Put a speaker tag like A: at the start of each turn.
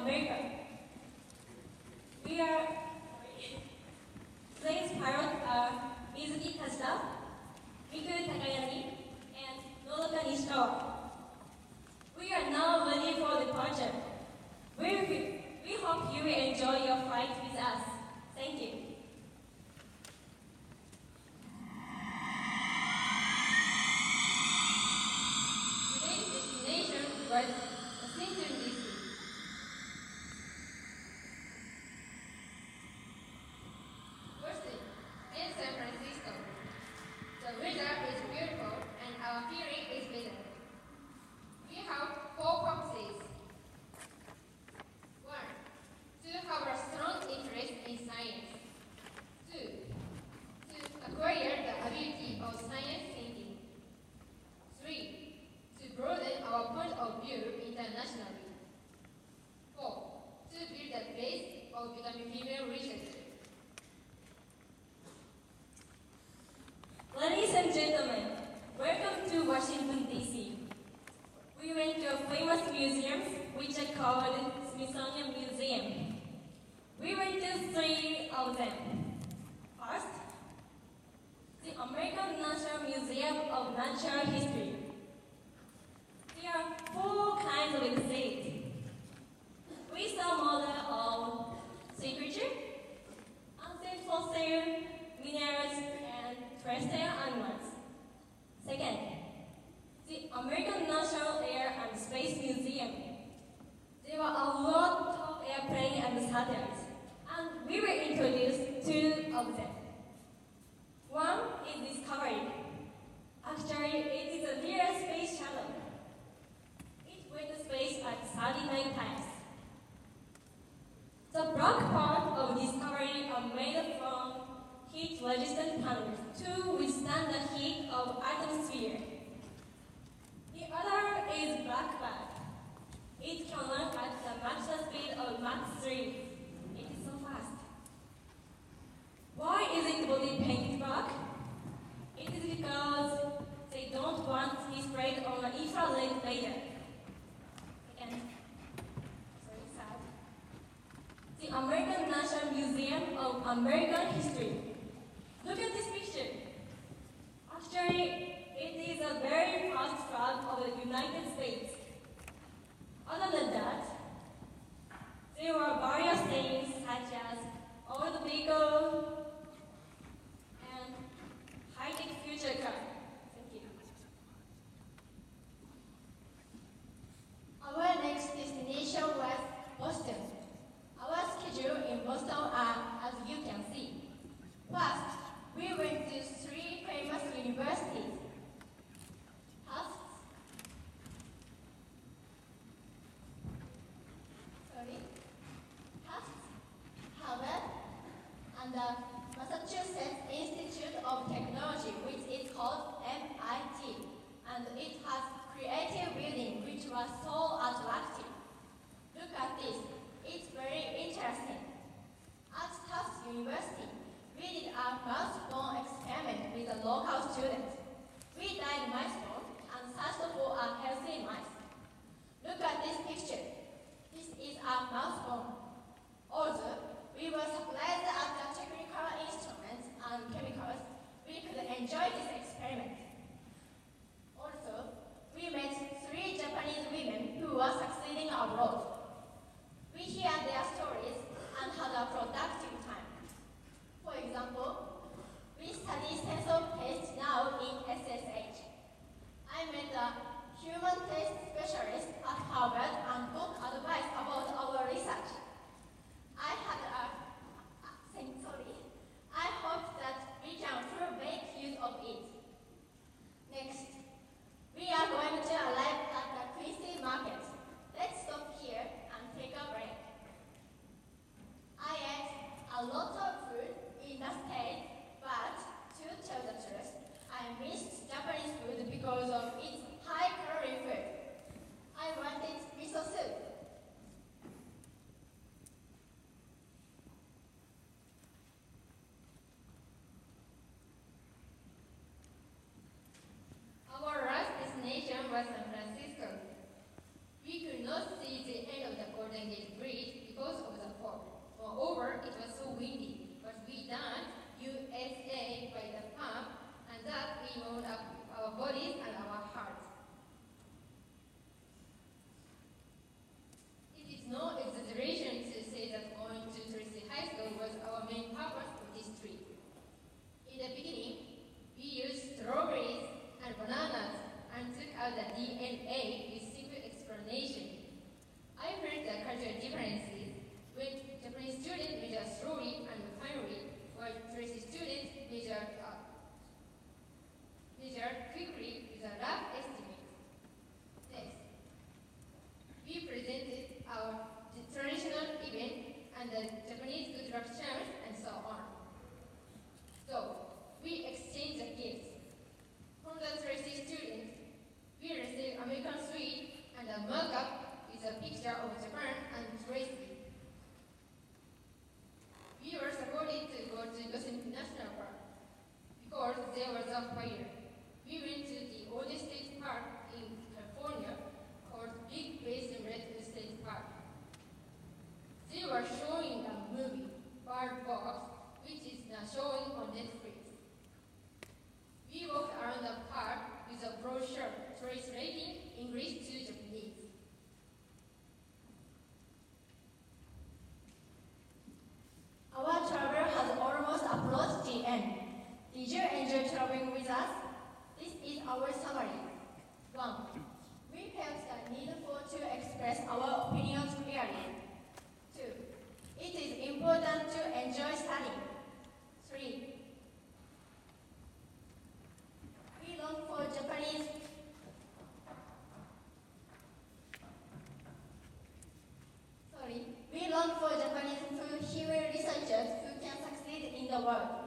A: America. Today's pilots are Mizuki Kajita, Miku Takayami, and Nodoka Nishikawa. We are now ready for departure. We hope you enjoy your flight with us. Thank you. Today's destination was Washington, D.C. Firstly, in San Francisco, the weather is beautiful and our feeling is better. We have 4 purposes. 1. To have a strong interest in science. 2. To acquire the ability of science thinking. 3. To broaden our point of view internationally. 4. To build the base of becoming female researcher. Ladies and gentlemen, welcome to Washington, D.C. We went to famous museums which are called Smithsonian Museum. We went to 3 of them. First, the American National Museum of Natural History. There are 4 kinds of exhibits. We saw models of sea creatures, ancient fossils, minerals, and terrestrial animals. Second, the American National Air and Space Museum. There were a lot of airplanes and satellites, and we were introduced to 2 of them. One is Discovery. Actually, it is a real space shuttle. It went to space at 39 times. The black part of Discovery are made from heat-resistant panels to withstand the heat of atmosphere. The other is Blackbird. It can run at the maximum speed of Mach 3. It is so fast. Why is its body painted black? It is because they don't want displayed on an infrared radar. The American National Museum of American History. Look at this picture. Actually, it is a very fast flag of the United States. Other than that, there were various things such as old vehicle and high-tech future car. Thank you.
B: Our next destination was Boston. Our schedule in Boston are as you can see. First, we went to 3 famous universities. Harvard, and the Massachusetts Institute of Technology, which is called MIT, and it has creative building which was so attractive. Look at this, it's very interesting. At Tufts University, we did a mouse bone experiment with a local student. We dyed mice bone and searched for a healthy mice. Look at this picture. This is a mouse bone. Although we were surprised at the technical instruments and chemicals, we could enjoy this experiment. Also, we met 3 Japanese women who were succeeding abroad. We heard their stories and had a productive time. For example, we study sense of taste now in SSH. I met a human taste specialist at Harvard and got advice about our research. I hope that we can fully make use of it. Next, we are going to arrive at the Quincy Market. Let's stop here and take a break. I ate a lot of food in the States, but to tell the truth, I missed Japanese food because of its high-calorie food. I wanted miso soup.
A: Our last destination was San Francisco. We could not see the end of the Golden Gate Bridge
B: and the Japanese good luck charms, and so on. So, we exchange the gifts. From the Tracy students, we received American sweet and a mug-up with a picture of Japan and Tracy. We were supported to go to Yosemite National Park because there was a fire. We went to the oldest state park in California called Big Basin Red State Park. They were showing a movie, Bird Box, which is now showing on Netflix. We walked around the park with a brochure translating English to Japanese.
C: Our travel has almost approached the end. Did you enjoy traveling with us? This is our summary. 1. We felt the need to express our opinions clearly. 2. It is important to enjoy studying. 3. We long for Japanese. We long for Japanese full human researchers who can succeed in the world.